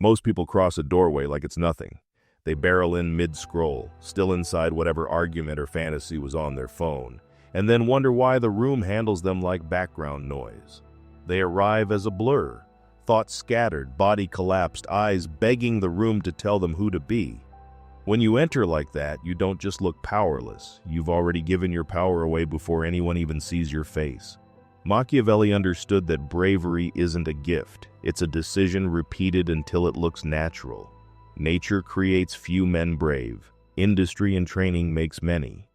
Most people cross a doorway like it's nothing. They barrel in mid-scroll, still inside whatever argument or fantasy was on their phone, and then wonder why the room handles them like background noise. They arrive as a blur, thoughts scattered, body collapsed, eyes begging the room to tell them who to be. When you enter like that, you don't just look powerless. You've already given your power away before anyone even sees your face. Machiavelli understood that bravery isn't a gift. It's a decision repeated until it looks natural. Nature creates few men brave. Industry and training makes many.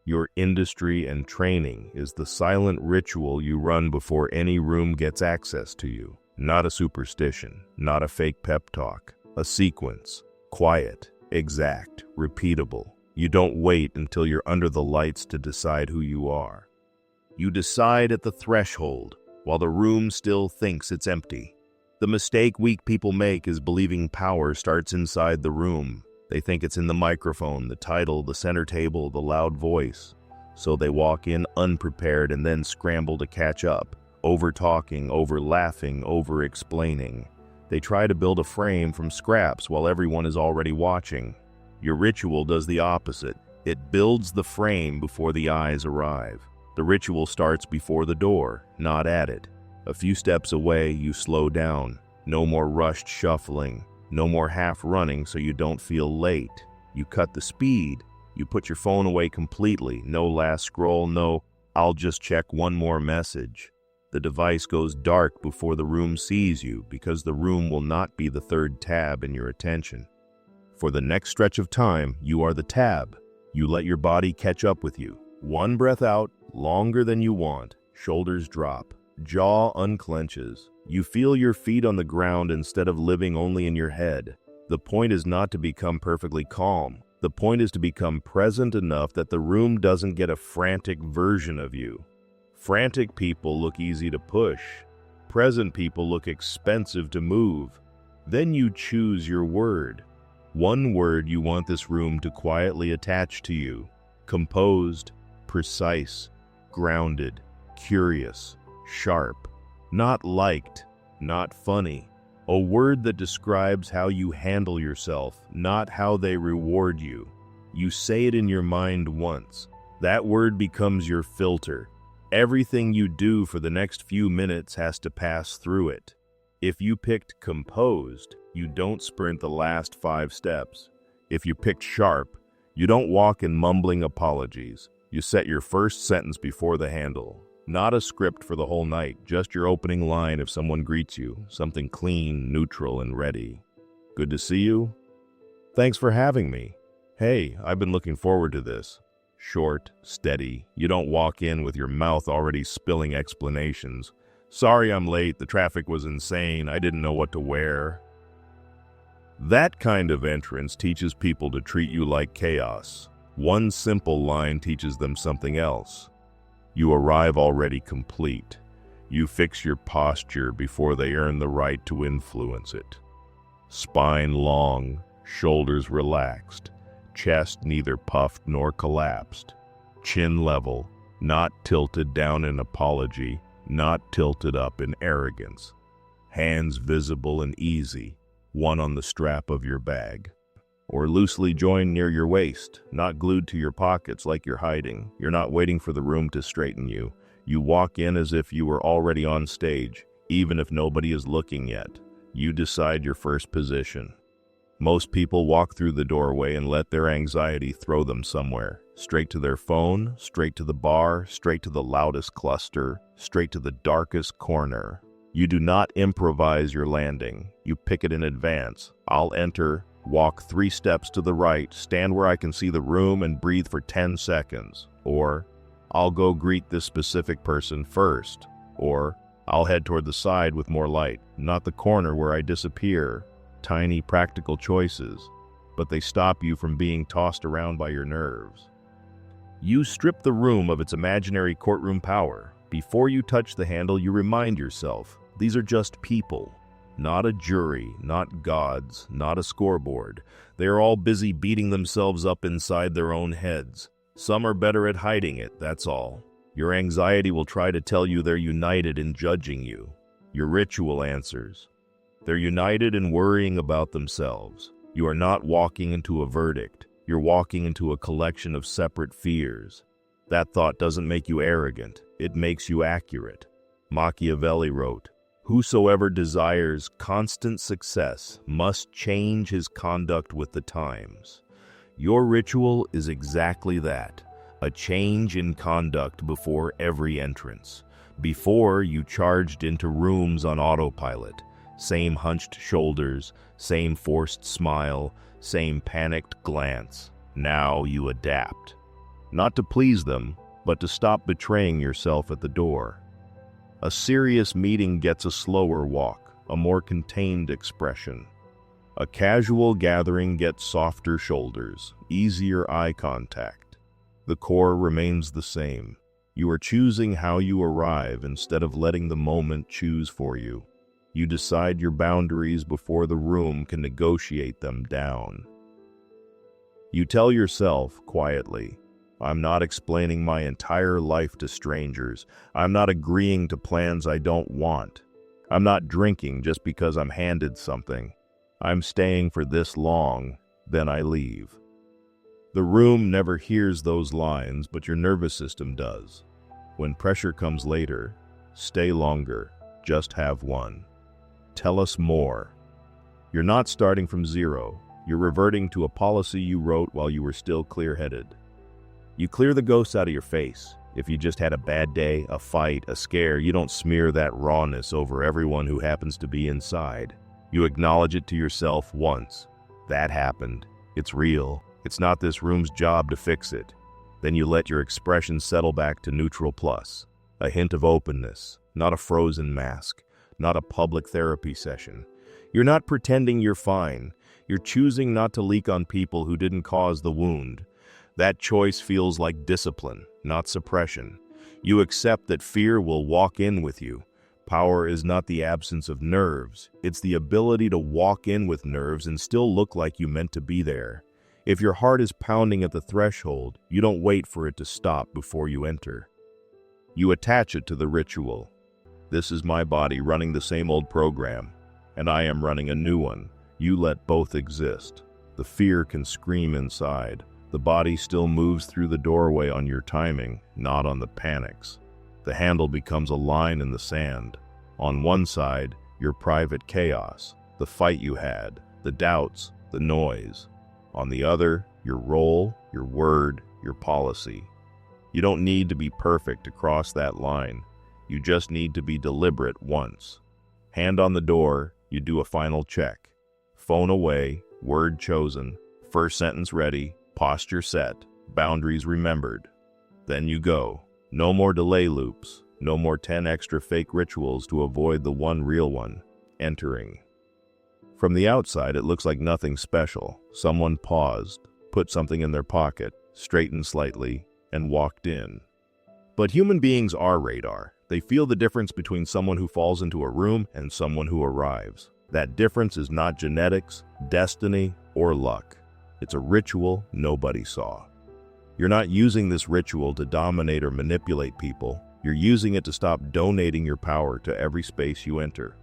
Your industry and training is the silent ritual you run before any room gets access to you. Not a superstition, not a fake pep talk. A sequence. Quiet, exact, repeatable. You don't wait until you're under the lights to decide who you are. You decide at the threshold, while the room still thinks it's empty. The mistake weak people make is believing power starts inside the room. They think it's in the microphone, the title, the center table, the loud voice. So they walk in unprepared and then scramble to catch up, over-talking, over-laughing, over-explaining. They try to build a frame from scraps while everyone is already watching. Your ritual does the opposite. It builds the frame before the eyes arrive. The ritual starts before the door, not at it. A few steps away, you slow down. No more rushed shuffling. No more half running so you don't feel late. You cut the speed. You put your phone away completely. No last scroll, no, I'll just check one more message. The device goes dark before the room sees you because the room will not be the third tab in your attention. For the next stretch of time, you are the tab. You let your body catch up with you. One breath out, longer than you want. Shoulders drop. Jaw unclenches. You feel your feet on the ground instead of living only in your head. The point is not to become perfectly calm. The point is to become present enough that the room doesn't get a frantic version of you. Frantic people look easy to push. Present people look expensive to move. Then you choose your word. One word you want this room to quietly attach to you. Composed, precise, grounded, curious, sharp. Not liked, not funny. A word that describes how you handle yourself, not how they reward you. You say it in your mind once. That word becomes your filter. Everything you do for the next few minutes has to pass through it. If you picked composed, you don't sprint the last 5 steps. If you picked sharp, you don't walk in mumbling apologies. You set your first sentence before the handle. Not a script for the whole night, just your opening line if someone greets you, something clean, neutral, and ready. Good to see you? Thanks for having me. Hey, I've been looking forward to this. Short, steady. You don't walk in with your mouth already spilling explanations. Sorry I'm late, the traffic was insane, I didn't know what to wear. That kind of entrance teaches people to treat you like chaos. One simple line teaches them something else. You arrive already complete. You fix your posture before they earn the right to influence it. Spine long, shoulders relaxed, chest neither puffed nor collapsed. Chin level, not tilted down in apology, not tilted up in arrogance. Hands visible and easy, one on the strap of your bag. Or loosely joined near your waist, not glued to your pockets like you're hiding. You're not waiting for the room to straighten you. You walk in as if you were already on stage, even if nobody is looking yet. You decide your first position. Most people walk through the doorway and let their anxiety throw them somewhere. Straight to their phone, straight to the bar, straight to the loudest cluster, straight to the darkest corner. You do not improvise your landing. You pick it in advance. I'll enter. Walk 3 steps to the right, stand where I can see the room and breathe for 10 seconds. Or, I'll go greet this specific person first. Or, I'll head toward the side with more light, not the corner where I disappear. Tiny practical choices, but they stop you from being tossed around by your nerves. You strip the room of its imaginary courtroom power. Before you touch the handle, you remind yourself, these are just people. Not a jury, not gods, not a scoreboard. They are all busy beating themselves up inside their own heads. Some are better at hiding it, that's all. Your anxiety will try to tell you they're united in judging you. Your ritual answers. They're united in worrying about themselves. You are not walking into a verdict. You're walking into a collection of separate fears. That thought doesn't make you arrogant. It makes you accurate. Machiavelli wrote, "Whosoever desires constant success must change his conduct with the times." Your ritual is exactly that, a change in conduct before every entrance. Before, you charged into rooms on autopilot. Same hunched shoulders, same forced smile, same panicked glance. Now you adapt. Not to please them, but to stop betraying yourself at the door. A serious meeting gets a slower walk, a more contained expression. A casual gathering gets softer shoulders, easier eye contact. The core remains the same. You are choosing how you arrive instead of letting the moment choose for you. You decide your boundaries before the room can negotiate them down. You tell yourself, quietly, "I'm not explaining my entire life to strangers. I'm not agreeing to plans I don't want. I'm not drinking just because I'm handed something. I'm staying for this long, then I leave." The room never hears those lines, but your nervous system does. When pressure comes later, stay longer, just have one. Tell us more. You're not starting from zero. You're reverting to a policy you wrote while you were still clear-headed. You clear the ghosts out of your face. If you just had a bad day, a fight, a scare, you don't smear that rawness over everyone who happens to be inside. You acknowledge it to yourself once. That happened. It's real. It's not this room's job to fix it. Then you let your expression settle back to neutral plus. A hint of openness, not a frozen mask, not a public therapy session. You're not pretending you're fine. You're choosing not to leak on people who didn't cause the wound. That choice feels like discipline, not suppression. You accept that fear will walk in with you. Power is not the absence of nerves. It's the ability to walk in with nerves and still look like you meant to be there. If your heart is pounding at the threshold, you don't wait for it to stop before you enter. You attach it to the ritual. This is my body running the same old program, and I am running a new one. You let both exist. The fear can scream inside. The body still moves through the doorway on your timing, not on the panics. The handle becomes a line in the sand. On one side, your private chaos, the fight you had, the doubts, the noise. On the other, your role, your word, your policy. You don't need to be perfect to cross that line. You just need to be deliberate once. Hand on the door, you do a final check. Phone away, word chosen, first sentence ready, posture set, boundaries remembered. Then you go. No more delay loops, no more 10 extra fake rituals to avoid the one real one, entering. From the outside, it looks like nothing special. Someone paused, put something in their pocket, straightened slightly, and walked in. But human beings are radar. They feel the difference between someone who falls into a room and someone who arrives. That difference is not genetics, destiny, or luck. It's a ritual nobody saw. You're not using this ritual to dominate or manipulate people. You're using it to stop donating your power to every space you enter.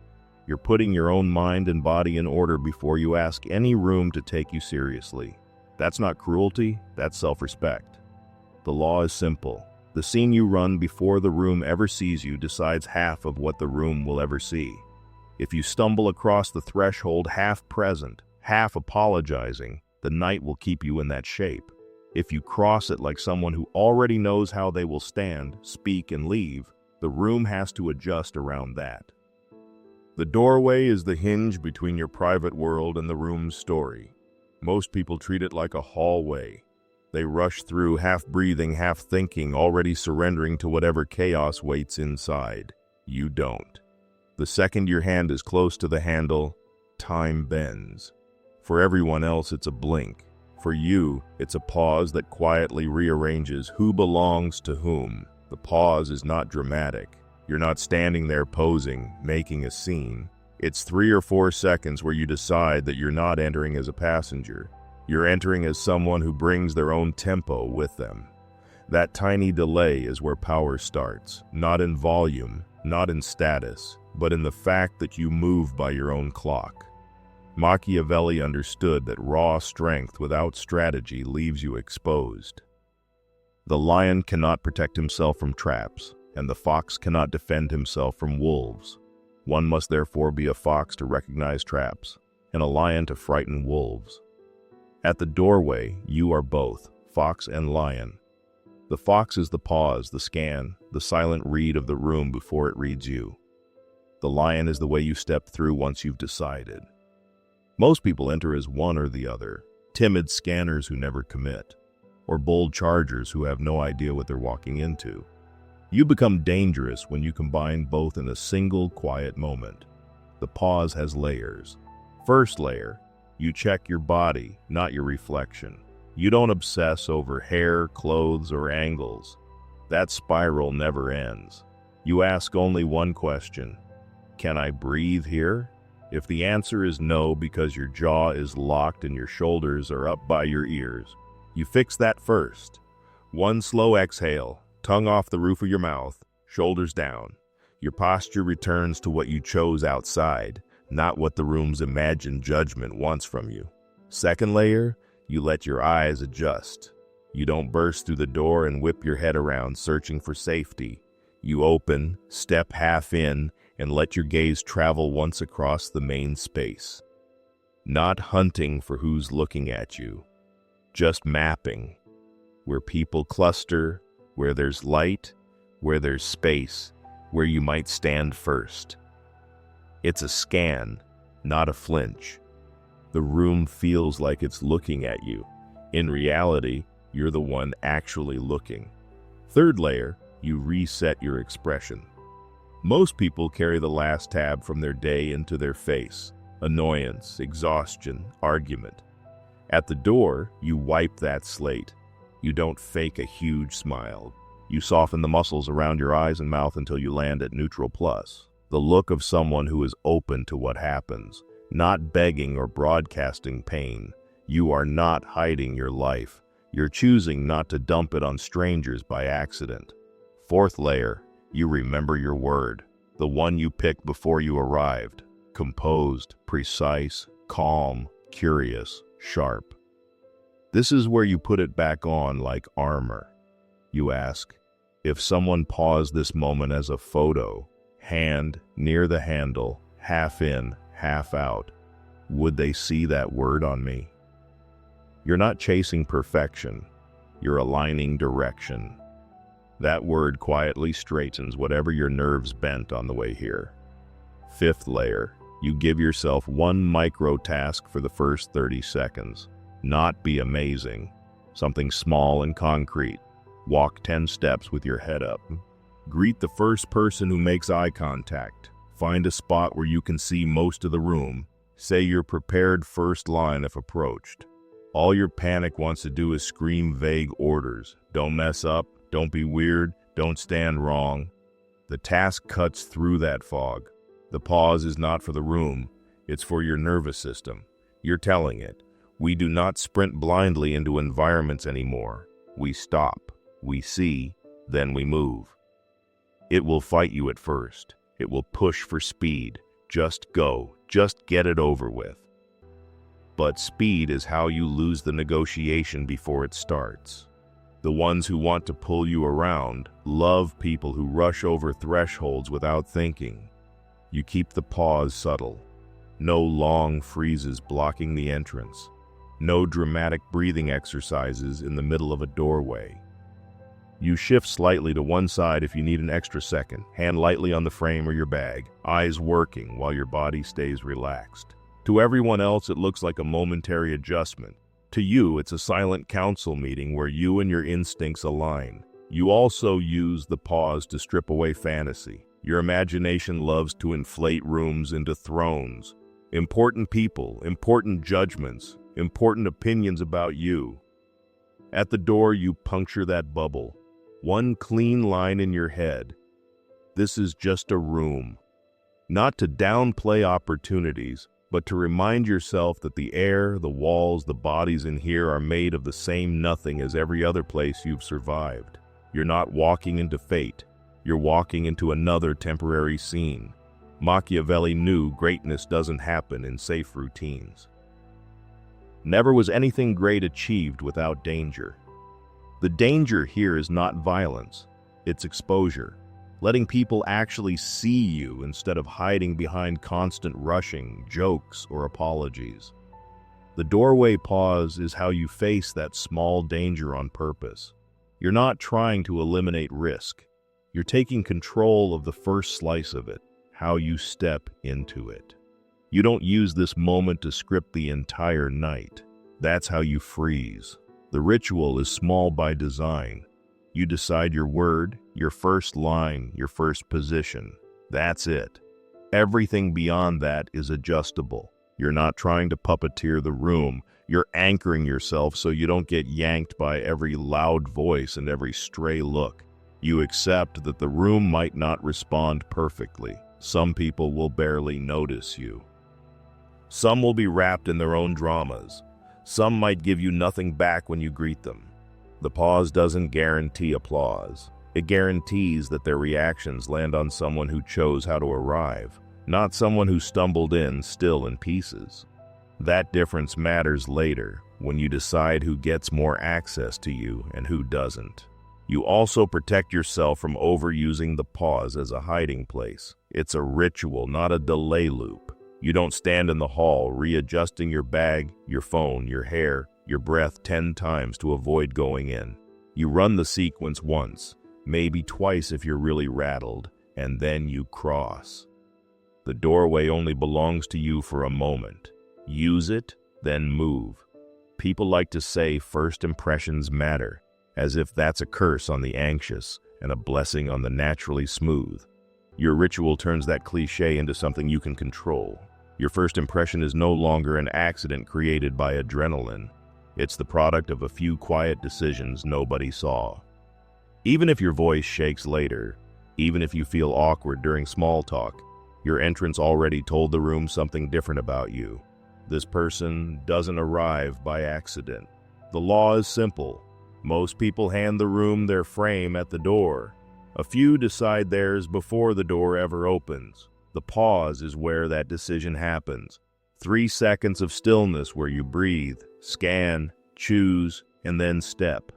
You're putting your own mind and body in order before you ask any room to take you seriously. That's not cruelty, that's self-respect. The law is simple. The scene you run before the room ever sees you decides half of what the room will ever see. If you stumble across the threshold half present, half apologizing, the night will keep you in that shape. If you cross it like someone who already knows how they will stand, speak, and leave, the room has to adjust around that. The doorway is the hinge between your private world and the room's story. Most people treat it like a hallway. They rush through, half breathing, half thinking, already surrendering to whatever chaos waits inside. You don't. The second your hand is close to the handle, time bends. For everyone else, it's a blink. For you, it's a pause that quietly rearranges who belongs to whom. The pause is not dramatic. You're not standing there posing, making a scene. It's 3 or 4 seconds where you decide that you're not entering as a passenger. You're entering as someone who brings their own tempo with them. That tiny delay is where power starts, not in volume, not in status. but in the fact that you move by your own clock. Machiavelli understood that raw strength without strategy leaves you exposed. The lion cannot protect himself from traps, and the fox cannot defend himself from wolves. One must therefore be a fox to recognize traps, and a lion to frighten wolves. At the doorway, you are both, fox and lion. The fox is the pause, the scan, the silent read of the room before it reads you. The lion is the way you step through once you've decided. Most people enter as one or the other, timid scanners who never commit, or bold chargers who have no idea what they're walking into. You become dangerous when you combine both in a single quiet moment. The pause has layers. First layer, you check your body, not your reflection. You don't obsess over hair, clothes, or angles. That spiral never ends. You ask only one question: can I breathe here? If the answer is no because your jaw is locked and your shoulders are up by your ears, you fix that first. One slow exhale, tongue off the roof of your mouth, shoulders down. Your posture returns to what you chose outside, not what the room's imagined judgment wants from you. Second layer, you let your eyes adjust. You don't burst through the door and whip your head around searching for safety. You open, step half in, and let your gaze travel once across the main space. Not hunting for who's looking at you, just mapping. Where people cluster, where there's light, where there's space, where you might stand first. It's a scan, not a flinch. The room feels like it's looking at you. In reality, you're the one actually looking. Third layer, you reset your expression. Most people carry the last tab from their day into their face. Annoyance, exhaustion, argument. At the door, you wipe that slate. You don't fake a huge smile. You soften the muscles around your eyes and mouth until you land at neutral plus. The look of someone who is open to what happens, not begging or broadcasting pain. You are not hiding your life. You're choosing not to dump it on strangers by accident. Fourth layer, you remember your word, the one you picked before you arrived. Composed, precise, calm, curious, sharp. This is where you put it back on like armor. You ask, if someone paused this moment as a photo, hand near the handle, half in, half out, would they see that word on me? You're not chasing perfection. You're aligning direction. That word quietly straightens whatever your nerves bent on the way here. Fifth layer, you give yourself one micro task for the first 30 seconds. Not be amazing. Something small and concrete. Walk 10 steps with your head up. Greet the first person who makes eye contact. Find a spot where you can see most of the room. Say your prepared first line if approached. All your panic wants to do is scream vague orders. Don't mess up. Don't be weird. Don't stand wrong. The task cuts through that fog. The pause is not for the room. It's for your nervous system. You're telling it. We do not sprint blindly into environments anymore. We stop. We see. Then we move. It will fight you at first. It will push for speed. Just go. Just get it over with. But speed is how you lose the negotiation before it starts. The ones who want to pull you around love people who rush over thresholds without thinking. You keep the pause subtle. No long freezes blocking the entrance. No dramatic breathing exercises in the middle of a doorway. You shift slightly to one side if you need an extra second, hand lightly on the frame or your bag, eyes working while your body stays relaxed. To everyone else, it looks like a momentary adjustment. To you, it's a silent council meeting where you and your instincts align. You also use the pause to strip away fantasy. Your imagination loves to inflate rooms into thrones. Important people, important judgments, important opinions about you. At the door, you puncture that bubble. One clean line in your head. This is just a room. Not to downplay opportunities, but to remind yourself that the air, the walls, the bodies in here are made of the same nothing as every other place you've survived. You're not walking into fate. You're walking into another temporary scene. Machiavelli knew greatness doesn't happen in safe routines. Never was anything great achieved without danger. The danger here is not violence, it's exposure. Letting people actually see you instead of hiding behind constant rushing, jokes, or apologies. The doorway pause is how you face that small danger on purpose. You're not trying to eliminate risk. You're taking control of the first slice of it, how you step into it. You don't use this moment to script the entire night. That's how you freeze. The ritual is small by design. You decide your word, your first line, your first position. That's it. Everything beyond that is adjustable. You're not trying to puppeteer the room. You're anchoring yourself so you don't get yanked by every loud voice and every stray look. You accept that the room might not respond perfectly. Some people will barely notice you. Some will be wrapped in their own dramas. Some might give you nothing back when you greet them. The pause doesn't guarantee applause. It guarantees that their reactions land on someone who chose how to arrive, not someone who stumbled in still in pieces. That difference matters later, when you decide who gets more access to you and who doesn't. You also protect yourself from overusing the pause as a hiding place. It's a ritual, not a delay loop. You don't stand in the hall readjusting your bag, your phone, your hair, your breath 10 times to avoid going in. You run the sequence once, maybe twice if you're really rattled, and then you cross. The doorway only belongs to you for a moment. Use it, then move. People like to say first impressions matter, as if that's a curse on the anxious and a blessing on the naturally smooth. Your ritual turns that cliché into something you can control. Your first impression is no longer an accident created by adrenaline. It's the product of a few quiet decisions nobody saw. Even if your voice shakes later, even if you feel awkward during small talk, your entrance already told the room something different about you. This person doesn't arrive by accident. The law is simple. Most people hand the room their frame at the door. A few decide theirs before the door ever opens. The pause is where that decision happens. 3 seconds of stillness where you breathe, scan, choose, and then step.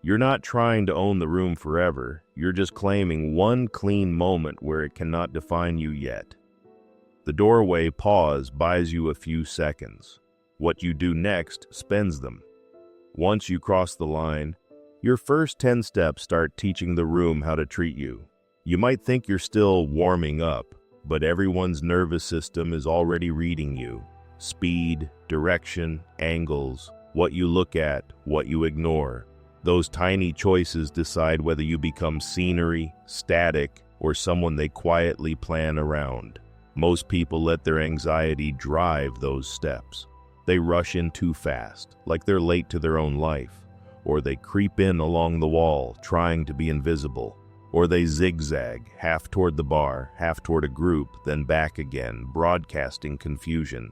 You're not trying to own the room forever. You're just claiming one clean moment where it cannot define you yet. The doorway pause buys you a few seconds. What you do next spends them. Once you cross the line, your first 10 steps start teaching the room how to treat you. You might think you're still warming up, but everyone's nervous system is already reading you. Speed, direction, angles, what you look at, what you ignore. Those tiny choices decide whether you become scenery, static, or someone they quietly plan around. Most people let their anxiety drive those steps. They rush in too fast, like they're late to their own life. Or they creep in along the wall, trying to be invisible. Or they zigzag, half toward the bar, half toward a group, then back again, broadcasting confusion.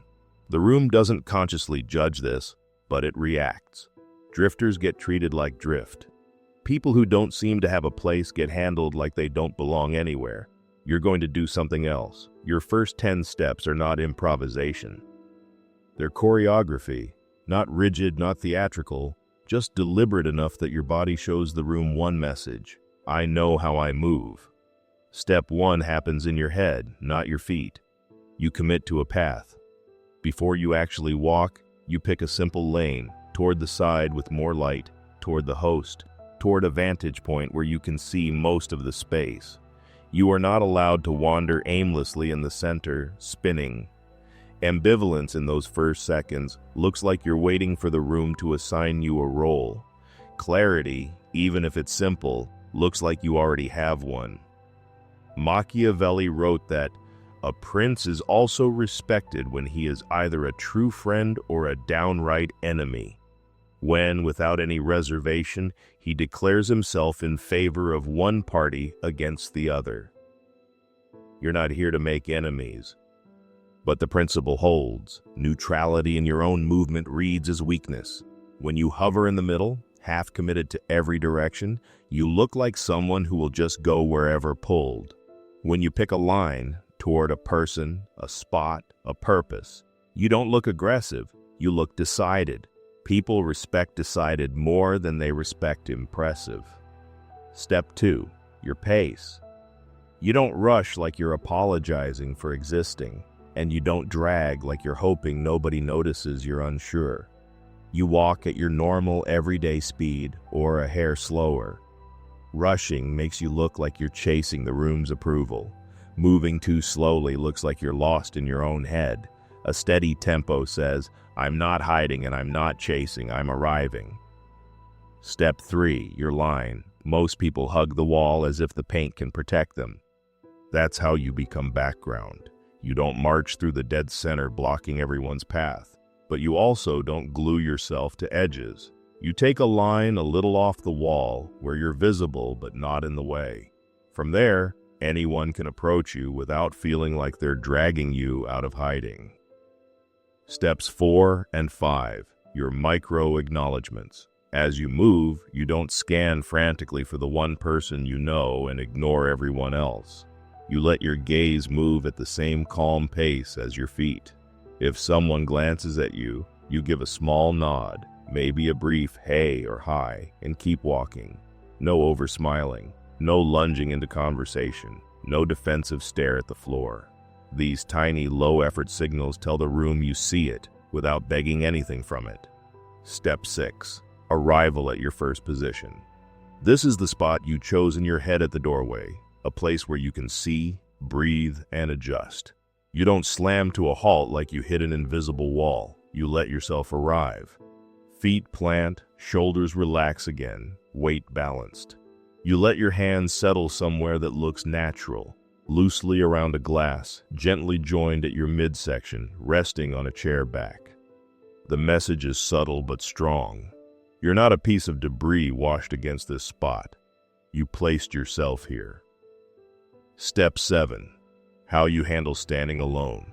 The room doesn't consciously judge this, but it reacts. Drifters get treated like drift. People who don't seem to have a place get handled like they don't belong anywhere. You're going to do something else. Your first 10 steps are not improvisation. They're choreography, not rigid, not theatrical, just deliberate enough that your body shows the room one message: I know how I move. Step 1 happens in your head, not your feet. You commit to a path. Before you actually walk, you pick a simple lane, toward the side with more light, toward the host, toward a vantage point where you can see most of the space. You are not allowed to wander aimlessly in the center, spinning. Ambivalence in those first seconds looks like you're waiting for the room to assign you a role. Clarity, even if it's simple, looks like you already have one. Machiavelli wrote that a prince is also respected when he is either a true friend or a downright enemy. When, without any reservation, he declares himself in favor of one party against the other. You're not here to make enemies. But the principle holds. Neutrality in your own movement reads as weakness. When you hover in the middle, half committed to every direction, you look like someone who will just go wherever pulled. When you pick a line, toward a person, a spot, a purpose. You don't look aggressive, you look decided. People respect decided more than they respect impressive. Step 2. Your pace. You don't rush like you're apologizing for existing, and you don't drag like you're hoping nobody notices you're unsure. You walk at your normal everyday speed or a hair slower. Rushing makes you look like you're chasing the room's approval. Moving too slowly looks like you're lost in your own head. A steady tempo says, I'm not hiding and I'm not chasing, I'm arriving. Step 3. Your line. Most people hug the wall as if the paint can protect them. That's how you become background. You don't march through the dead center blocking everyone's path, but you also don't glue yourself to edges. You take a line a little off the wall where you're visible but not in the way. From there, anyone can approach you without feeling like they're dragging you out of hiding. Steps 4 and 5. Your micro-acknowledgements. As you move, you don't scan frantically for the one person you know and ignore everyone else. You let your gaze move at the same calm pace as your feet. If someone glances at you, you give a small nod, maybe a brief hey or hi, and keep walking. No over-smiling, no lunging into conversation, no defensive stare at the floor. These tiny, low-effort signals tell the room you see it without begging anything from it. Step 6. Arrival at your first position. This is the spot you chose in your head at the doorway, a place where you can see, breathe, and adjust. You don't slam to a halt like you hit an invisible wall. You let yourself arrive. Feet plant, shoulders relax again, weight balanced. You let your hands settle somewhere that looks natural, loosely around a glass, gently joined at your midsection, resting on a chair back. The message is subtle but strong. You're not a piece of debris washed against this spot. You placed yourself here. Step 7. How you handle standing alone.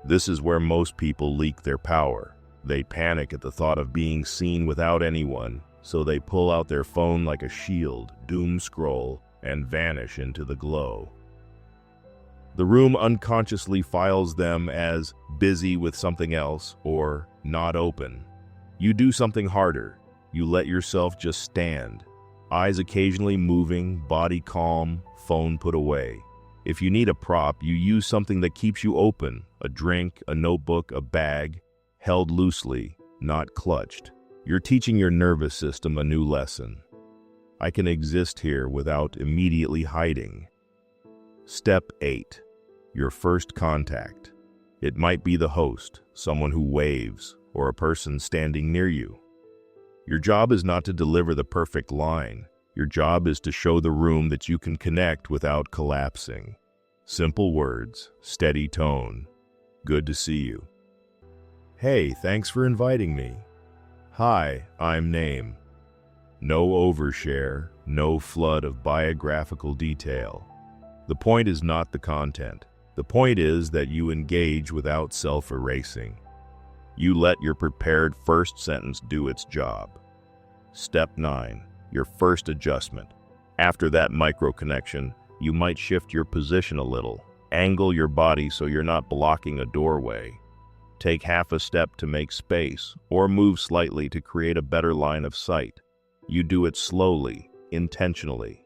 This is where most people leak their power. They panic at the thought of being seen without anyone, so they pull out their phone like a shield, doom scroll, and vanish into the glow. The room unconsciously files them as busy with something else or not open. You do something harder. You let yourself just stand. Eyes occasionally moving, body calm, phone put away. If you need a prop, you use something that keeps you open, a drink, a notebook, a bag, held loosely, not clutched. You're teaching your nervous system a new lesson. I can exist here without immediately hiding. Step 8. Your first contact. It might be the host, someone who waves, or a person standing near you. Your job is not to deliver the perfect line. Your job is to show the room that you can connect without collapsing. Simple words, steady tone. Good to see you. Hey, thanks for inviting me. Hi, I'm Name. No overshare, no flood of biographical detail. The point is not the content. The point is that you engage without self-erasing. You let your prepared first sentence do its job. Step 9. Your first adjustment. After that micro-connection, you might shift your position a little. Angle your body so you're not blocking a doorway. Take half a step to make space, or move slightly to create a better line of sight. You do it slowly, intentionally.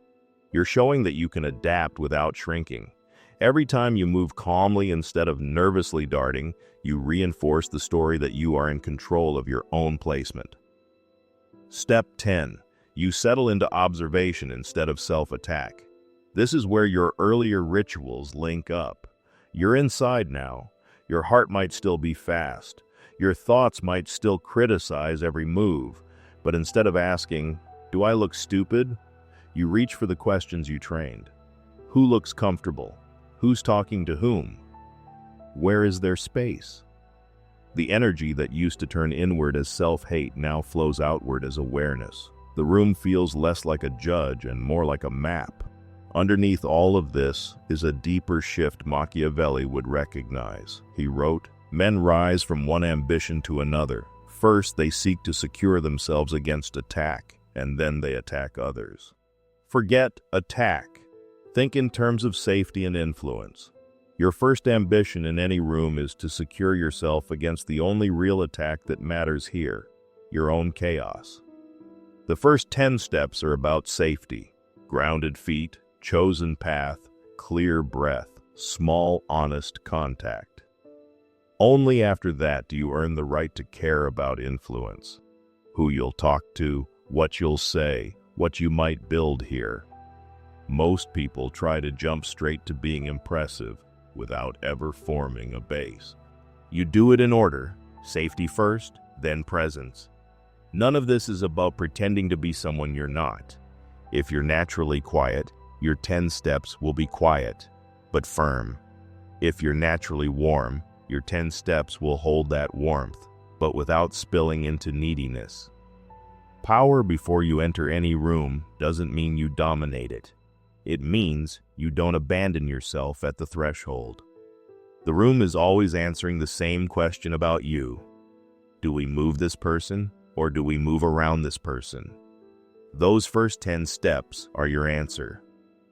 You're showing that you can adapt without shrinking. Every time you move calmly instead of nervously darting, you reinforce the story that you are in control of your own placement. Step 10. You settle into observation instead of self-attack. This is where your earlier rituals link up. You're inside now. Your heart might still be fast. Your thoughts might still criticize every move. But instead of asking, "Do I look stupid?" you reach for the questions you trained. Who looks comfortable? Who's talking to whom? Where is their space? The energy that used to turn inward as self-hate now flows outward as awareness. The room feels less like a judge and more like a map. Underneath all of this is a deeper shift Machiavelli would recognize. He wrote, "Men rise from one ambition to another. First, they seek to secure themselves against attack, and then they attack others." Forget attack. Think in terms of safety and influence. Your first ambition in any room is to secure yourself against the only real attack that matters here, your own chaos. The first 10 steps are about safety: grounded feet, chosen path, clear breath, small, honest contact. Only after that do you earn the right to care about influence. Who you'll talk to, what you'll say, what you might build here. Most people try to jump straight to being impressive without ever forming a base. You do it in order: safety first, then presence. None of this is about pretending to be someone you're not. If you're naturally quiet, your 10 steps will be quiet, but firm. If you're naturally warm, your 10 steps will hold that warmth, but without spilling into neediness. Power before you enter any room doesn't mean you dominate it. It means you don't abandon yourself at the threshold. The room is always answering the same question about you. Do we move this person, or do we move around this person? Those first 10 steps are your answer.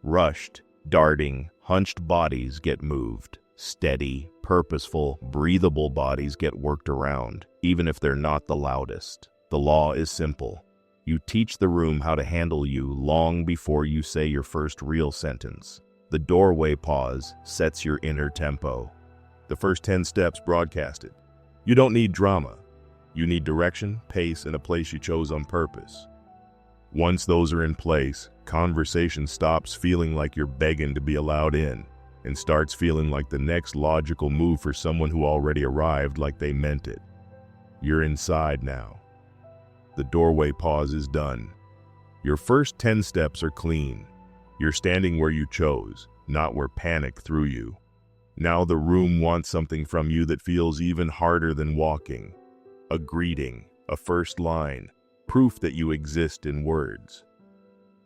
Rushed, darting, hunched bodies get moved. Steady, purposeful, breathable bodies get worked around, even if they're not the loudest. The law is simple. You teach the room how to handle you long before you say your first real sentence. The doorway pause sets your inner tempo. The first 10 steps broadcasted. You don't need drama. You need direction, pace, and a place you chose on purpose. Once those are in place, conversation stops feeling like you're begging to be allowed in and starts feeling like the next logical move for someone who already arrived like they meant it. You're inside now. The doorway pause is done. Your first 10 steps are clean. You're standing where you chose, not where panic threw you. Now the room wants something from you that feels even harder than walking. A greeting, a first line, proof that you exist in words.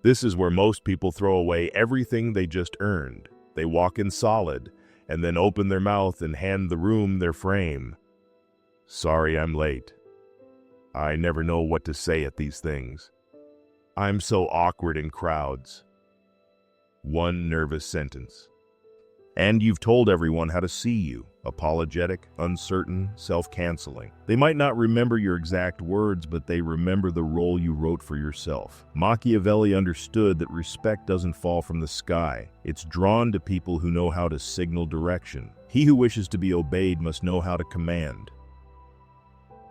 This is where most people throw away everything they just earned. They walk in solid, and then open their mouth and hand the room their frame. Sorry I'm late. I never know what to say at these things. I'm so awkward in crowds. One nervous sentence. And you've told everyone how to see you. Apologetic, uncertain, self-canceling. They might not remember your exact words, but they remember the role you wrote for yourself. Machiavelli understood that respect doesn't fall from the sky. It's drawn to people who know how to signal direction. He who wishes to be obeyed must know how to command.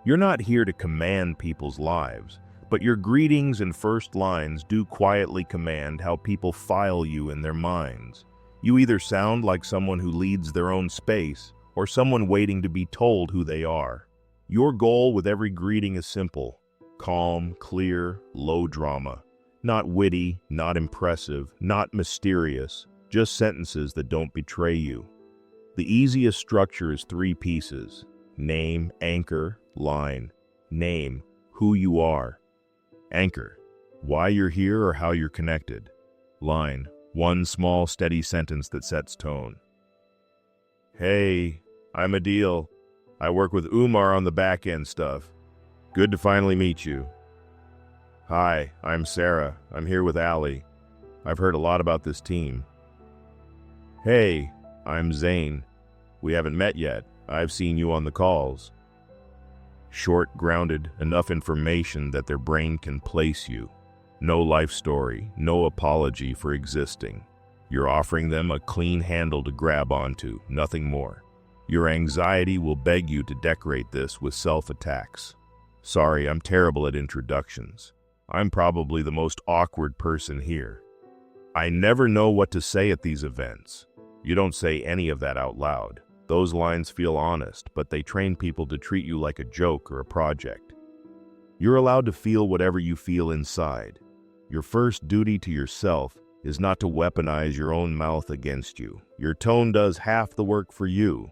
You're not here to command people's lives, but your greetings and first lines do quietly command how people file you in their minds. You either sound like someone who leads their own space, or someone waiting to be told who they are. Your goal with every greeting is simple: calm, clear, low drama. Not witty, not impressive, not mysterious, just sentences that don't betray you. The easiest structure is 3 pieces: name, anchor, line. Name, who you are. Anchor, why you're here or how you're connected. Line, one small, steady sentence that sets tone. Hey, I'm Adil. I work with Umar on the back-end stuff. Good to finally meet you. Hi, I'm Sarah. I'm here with Ali. I've heard a lot about this team. Hey, I'm Zane. We haven't met yet. I've seen you on the calls. Short, grounded, enough information that their brain can place you. No life story, no apology for existing. You're offering them a clean handle to grab onto, nothing more. Your anxiety will beg you to decorate this with self-attacks. Sorry, I'm terrible at introductions. I'm probably the most awkward person here. I never know what to say at these events. You don't say any of that out loud. Those lines feel honest, but they train people to treat you like a joke or a project. You're allowed to feel whatever you feel inside. Your first duty to yourself is not to weaponize your own mouth against you. Your tone does half the work for you.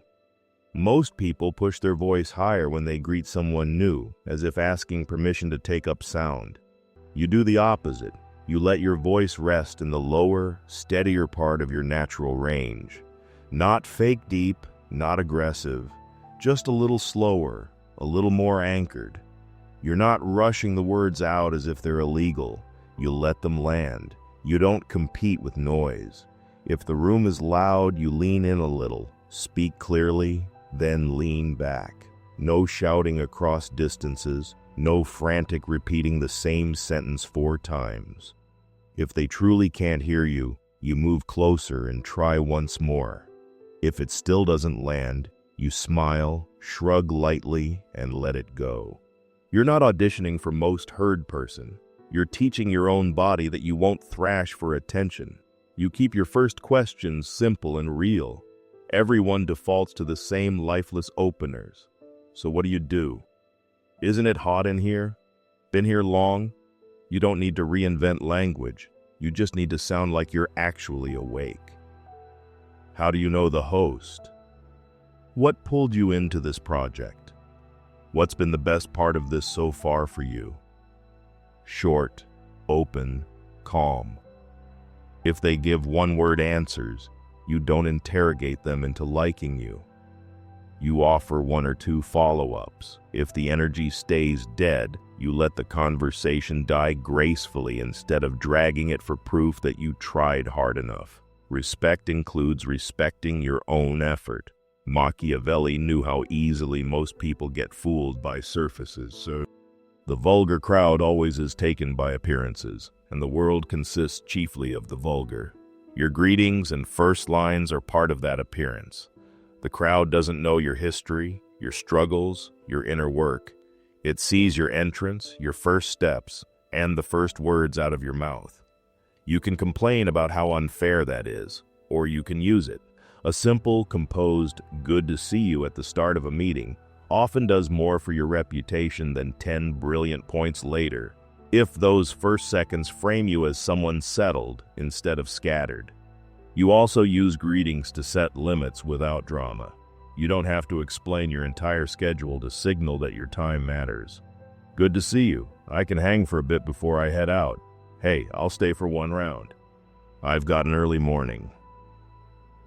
Most people push their voice higher when they greet someone new, as if asking permission to take up sound. You do the opposite. You let your voice rest in the lower, steadier part of your natural range. Not fake deep, not aggressive, just a little slower, a little more anchored. You're not rushing the words out as if they're illegal. You let them land. You don't compete with noise. If the room is loud, you lean in a little, speak clearly, then lean back. No shouting across distances, no frantic repeating the same sentence 4 times. If they truly can't hear you, you move closer and try once more. If it still doesn't land, you smile, shrug lightly, and let it go. You're not auditioning for most heard person. You're teaching your own body that you won't thrash for attention. You keep your first questions simple and real. Everyone defaults to the same lifeless openers. So what do? Isn't it hot in here? Been here long? You don't need to reinvent language. You just need to sound like you're actually awake. How do you know the host? What pulled you into this project? What's been the best part of this so far for you? Short, open, calm. If they give one-word answers, you don't interrogate them into liking you. You offer 1 or 2 follow-ups. If the energy stays dead, you let the conversation die gracefully instead of dragging it for proof that you tried hard enough. Respect includes respecting your own effort. Machiavelli knew how easily most people get fooled by surfaces, so the vulgar crowd always is taken by appearances, and the world consists chiefly of the vulgar. Your greetings and first lines are part of that appearance. The crowd doesn't know your history, your struggles, your inner work. It sees your entrance, your first steps, and the first words out of your mouth. You can complain about how unfair that is, or you can use it. A simple, composed, "good to see you" at the start of a meeting often does more for your reputation than 10 brilliant points later, if those first seconds frame you as someone settled instead of scattered. You also use greetings to set limits without drama. You don't have to explain your entire schedule to signal that your time matters. "Good to see you. I can hang for a bit before I head out. Hey, I'll stay for 1 round. I've got an early morning."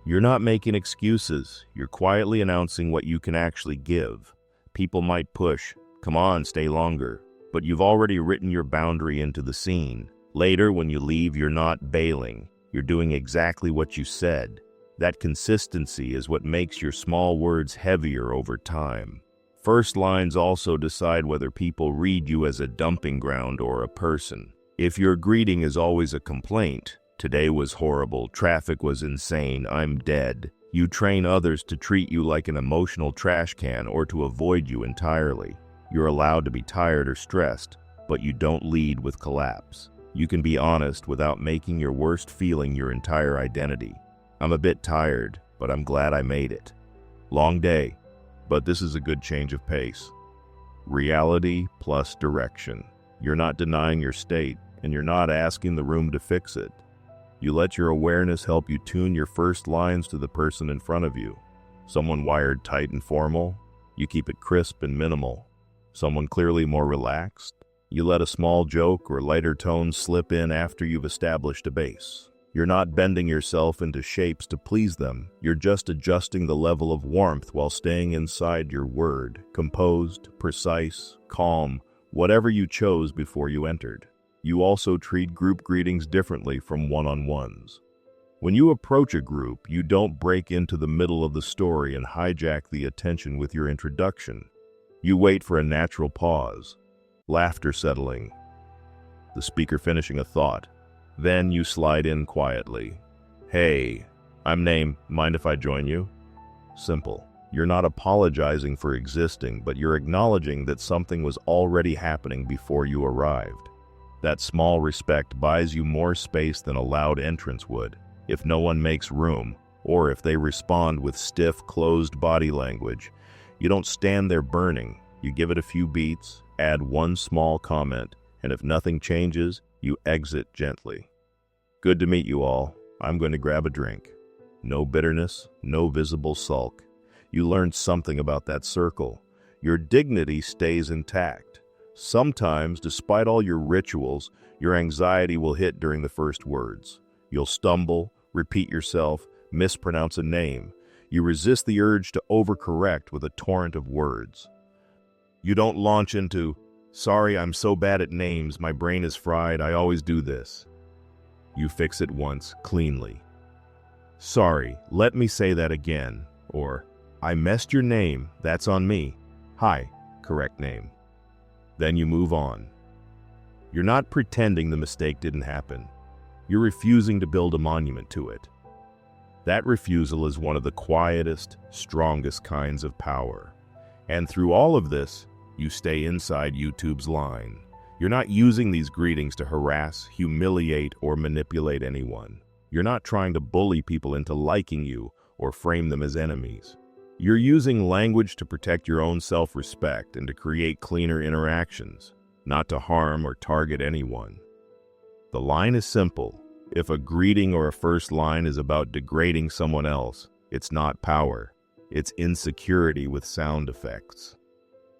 You're not making excuses. You're quietly announcing what you can actually give. People might push, "Come on, stay longer," but you've already written your boundary into the scene. Later, when you leave, you're not bailing. You're doing exactly what you said. That consistency is what makes your small words heavier over time. First lines also decide whether people read you as a dumping ground or a person. If your greeting is always a complaint, "Today was horrible, traffic was insane, I'm dead," you train others to treat you like an emotional trash can or to avoid you entirely. You're allowed to be tired or stressed, but you don't lead with collapse. You can be honest without making your worst feeling your entire identity. "I'm a bit tired, but I'm glad I made it. Long day, but this is a good change of pace." Reality plus direction. You're not denying your state, and you're not asking the room to fix it. You let your awareness help you tune your first lines to the person in front of you. Someone wired tight and formal, you keep it crisp and minimal. Someone clearly more relaxed, you let a small joke or lighter tone slip in after you've established a base. You're not bending yourself into shapes to please them. You're just adjusting the level of warmth while staying inside your word, composed, precise, calm, whatever you chose before you entered. You also treat group greetings differently from one-on-ones. When you approach a group, you don't break into the middle of the story and hijack the attention with your introduction. You wait for a natural pause, laughter settling, the speaker finishing a thought. Then you slide in quietly. "Hey, I'm Name. Mind if I join you?" Simple. You're not apologizing for existing, but you're acknowledging that something was already happening before you arrived. That small respect buys you more space than a loud entrance would. If no one makes room, or if they respond with stiff, closed body language, you don't stand there burning. You give it a few beats, add one small comment, and if nothing changes, you exit gently. "Good to meet you all. I'm going to grab a drink." No bitterness, no visible sulk. You learned something about that circle. Your dignity stays intact. Sometimes, despite all your rituals, your anxiety will hit during the first words. You'll stumble, repeat yourself, mispronounce a name. You resist the urge to overcorrect with a torrent of words. You don't launch into, "Sorry, I'm so bad at names, my brain is fried, I always do this." You fix it once, cleanly. Sorry, let me say that again. Or, I messed your name, that's on me. Hi, correct name. Then you move on. You're not pretending the mistake didn't happen. You're refusing to build a monument to it. That refusal is one of the quietest, strongest kinds of power. And through all of this, you stay inside YouTube's line. You're not using these greetings to harass, humiliate, or manipulate anyone. You're not trying to bully people into liking you or frame them as enemies. You're using language to protect your own self-respect and to create cleaner interactions, not to harm or target anyone. The line is simple. If a greeting or a first line is about degrading someone else, it's not power. It's insecurity with sound effects.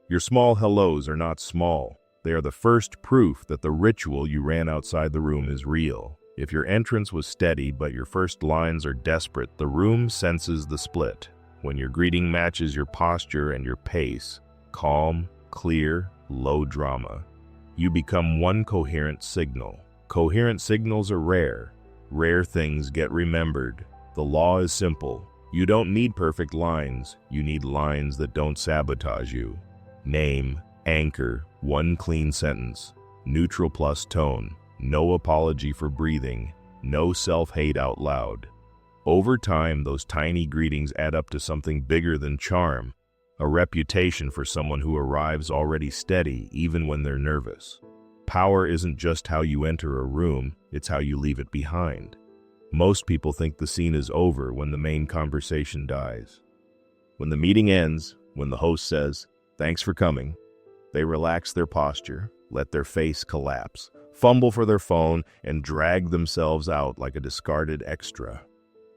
Your small hellos are not small. They are the first proof that the ritual you ran outside the room is real. If your entrance was steady but your first lines are desperate, the room senses the split. When your greeting matches your posture and your pace, calm, clear, low drama, you become one coherent signal. Coherent signals are rare. Rare things get remembered. The law is simple. You don't need perfect lines. You need lines that don't sabotage you. Name, anchor, one clean sentence, neutral plus tone, no apology for breathing, no self-hate out loud. Over time, those tiny greetings add up to something bigger than charm, a reputation for someone who arrives already steady even when they're nervous. Power isn't just how you enter a room, it's how you leave it behind. Most people think the scene is over when the main conversation dies. When the meeting ends, when the host says, "Thanks for coming," they relax their posture, let their face collapse, fumble for their phone, and drag themselves out like a discarded extra.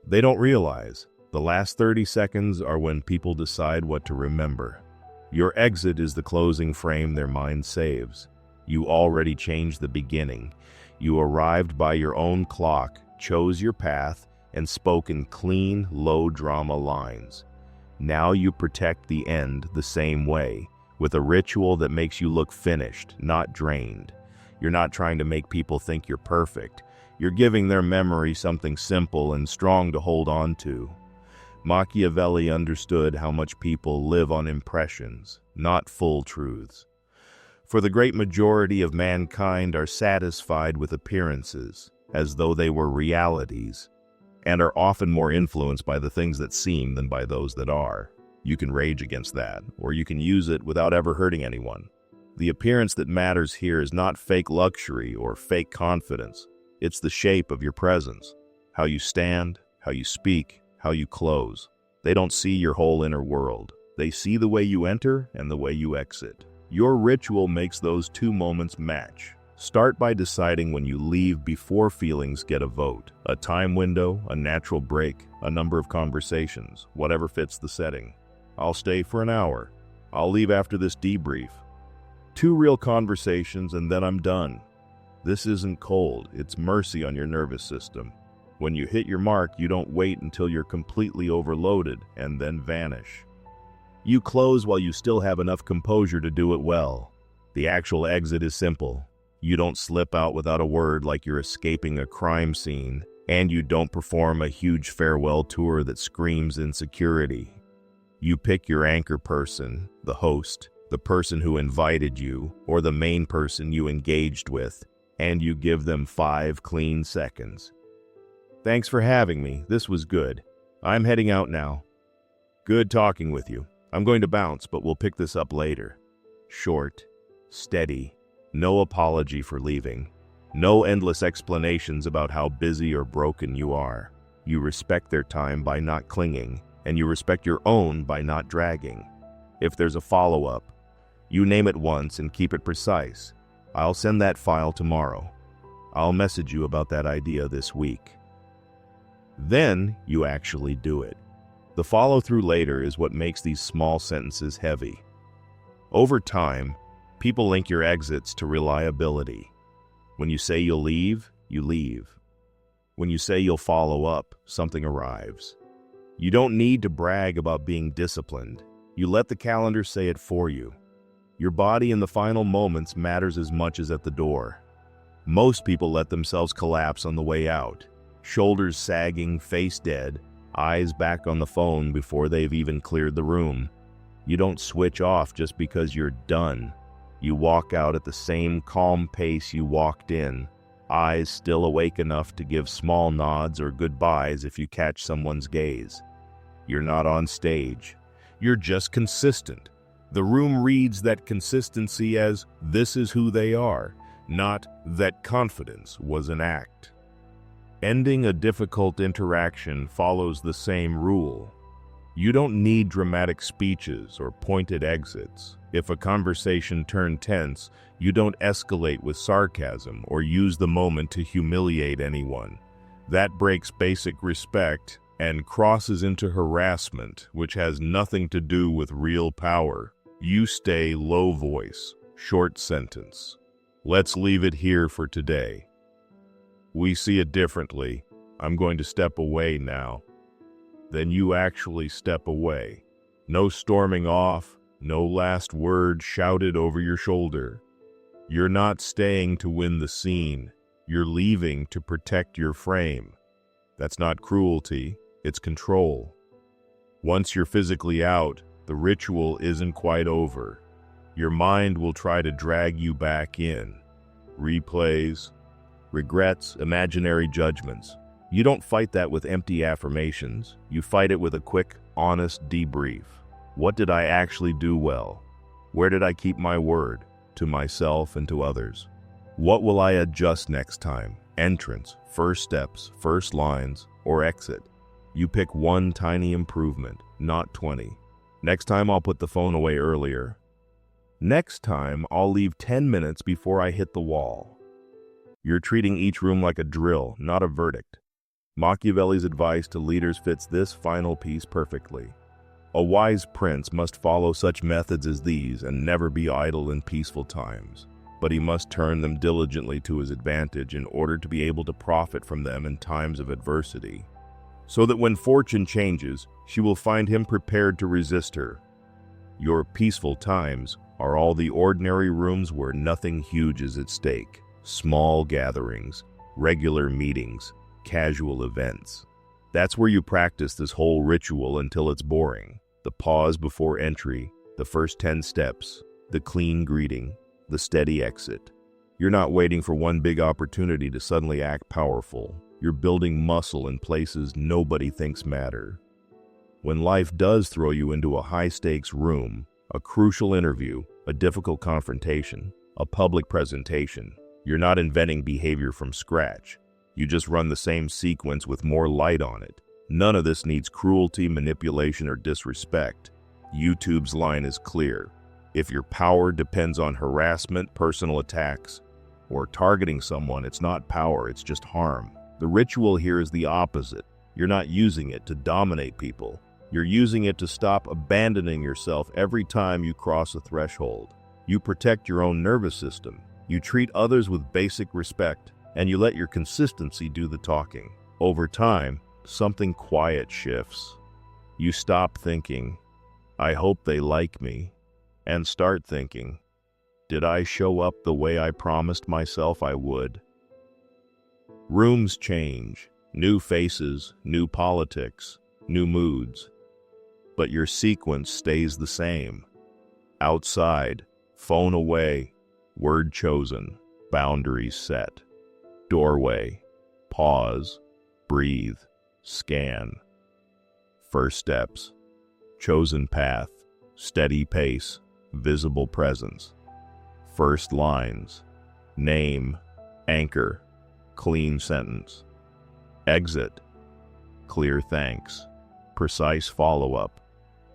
They don't realize the last 30 seconds are when people decide what to remember. Your exit is the closing frame their mind saves. You already changed the beginning. You arrived by your own clock, chose your path, and spoke in clean, low-drama lines. Now you protect the end the same way, with a ritual that makes you look finished, not drained. You're not trying to make people think you're perfect. You're giving their memory something simple and strong to hold on to. Machiavelli understood how much people live on impressions, not full truths. For the great majority of mankind are satisfied with appearances, as though they were realities, and are often more influenced by the things that seem than by those that are. You can rage against that, or you can use it without ever hurting anyone. The appearance that matters here is not fake luxury or fake confidence. It's the shape of your presence, how you stand, how you speak, how you close. They don't see your whole inner world. They see the way you enter and the way you exit. Your ritual makes those two moments match. Start by deciding when you leave before feelings get a vote. A time window, a natural break, a number of conversations, whatever fits the setting. I'll stay for an hour. I'll leave after this debrief. 2 real conversations and then I'm done. This isn't cold, it's mercy on your nervous system. When you hit your mark, you don't wait until you're completely overloaded and then vanish. You close while you still have enough composure to do it well. The actual exit is simple. You don't slip out without a word like you're escaping a crime scene, and you don't perform a huge farewell tour that screams insecurity. You pick your anchor person, the host, the person who invited you, or the main person you engaged with, and you give them 5 clean seconds. Thanks for having me. This was good. I'm heading out now. Good talking with you. I'm going to bounce, but we'll pick this up later. Short, steady, no apology for leaving. No endless explanations about how busy or broken you are. You respect their time by not clinging, and you respect your own by not dragging. If there's a follow-up, you name it once and keep it precise. I'll send that file tomorrow. I'll message you about that idea this week. Then you actually do it. The follow-through later is what makes these small sentences heavy. Over time, people link your exits to reliability. When you say you'll leave, you leave. When you say you'll follow up, something arrives. You don't need to brag about being disciplined. You let the calendar say it for you. Your body in the final moments matters as much as at the door. Most people let themselves collapse on the way out. Shoulders sagging, face dead, eyes back on the phone before they've even cleared the room. You don't switch off just because you're done. You walk out at the same calm pace you walked in, eyes still awake enough to give small nods or goodbyes if you catch someone's gaze. You're not on stage. You're just consistent. The room reads that consistency as this is who they are, not that confidence was an act. Ending a difficult interaction follows the same rule. You don't need dramatic speeches or pointed exits. If a conversation turned tense, you don't escalate with sarcasm or use the moment to humiliate anyone. That breaks basic respect and crosses into harassment, which has nothing to do with real power. You stay low voice, short sentence. Let's leave it here for today. We see it differently. I'm going to step away now. Then you actually step away. No storming off, no last word shouted over your shoulder. You're not staying to win the scene. You're leaving to protect your frame. That's not cruelty, it's control. Once you're physically out, the ritual isn't quite over. Your mind will try to drag you back in. Replays, regrets, imaginary judgments. You don't fight that with empty affirmations. You fight it with a quick, honest debrief. What did I actually do well? Where did I keep my word, to myself and to others? What will I adjust next time? Entrance, first steps, first lines, or exit. You pick one tiny improvement, not 20. Next time I'll put the phone away earlier. Next time I'll leave 10 minutes before I hit the wall. You're treating each room like a drill, not a verdict. Machiavelli's advice to leaders fits this final piece perfectly. A wise prince must follow such methods as these and never be idle in peaceful times, but he must turn them diligently to his advantage in order to be able to profit from them in times of adversity, so that when fortune changes, she will find him prepared to resist her. Your peaceful times are all the ordinary rooms where nothing huge is at stake. Small gatherings, regular meetings, casual events. That's where you practice this whole ritual until it's boring. The pause before entry, the first 10 steps, the clean greeting, the steady exit. You're not waiting for one big opportunity to suddenly act powerful. You're building muscle in places nobody thinks matter. When life does throw you into a high-stakes room, a crucial interview, a difficult confrontation, a public presentation, you're not inventing behavior from scratch. You just run the same sequence with more light on it. None of this needs cruelty, manipulation, or disrespect. YouTube's line is clear. If your power depends on harassment, personal attacks, or targeting someone, it's not power, it's just harm. The ritual here is the opposite. You're not using it to dominate people. You're using it to stop abandoning yourself every time you cross a threshold. You protect your own nervous system. You treat others with basic respect, and you let your consistency do the talking. Over time, something quiet shifts. You stop thinking, I hope they like me, and start thinking, did I show up the way I promised myself I would? Rooms change, new faces, new politics, new moods. But your sequence stays the same. Outside, phone away, word chosen, boundaries set. Doorway, pause, breathe, scan. First steps, chosen path, steady pace, visible presence. First lines, name, anchor, clean sentence. Exit, clear thanks, precise follow-up,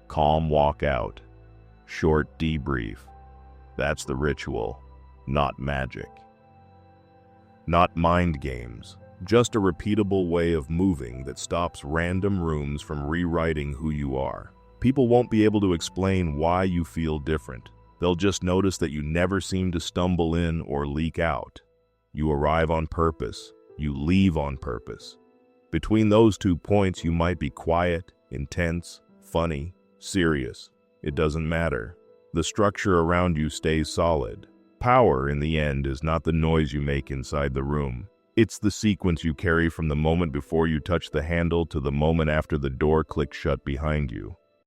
calm walkout, short debrief. That's the ritual, not magic. Not mind games, just a repeatable way of moving that stops random rooms from rewriting who you are. People won't be able to explain why you feel different. They'll just notice that you never seem to stumble in or leak out. You arrive on purpose. You leave on purpose. Between those 2 points, you might be quiet, intense, funny, serious. It doesn't matter. The structure around you stays solid. Power, in the end, is not the noise you make inside the room. It's the sequence you carry from the moment before you touch the handle to the moment after the door clicks shut behind you.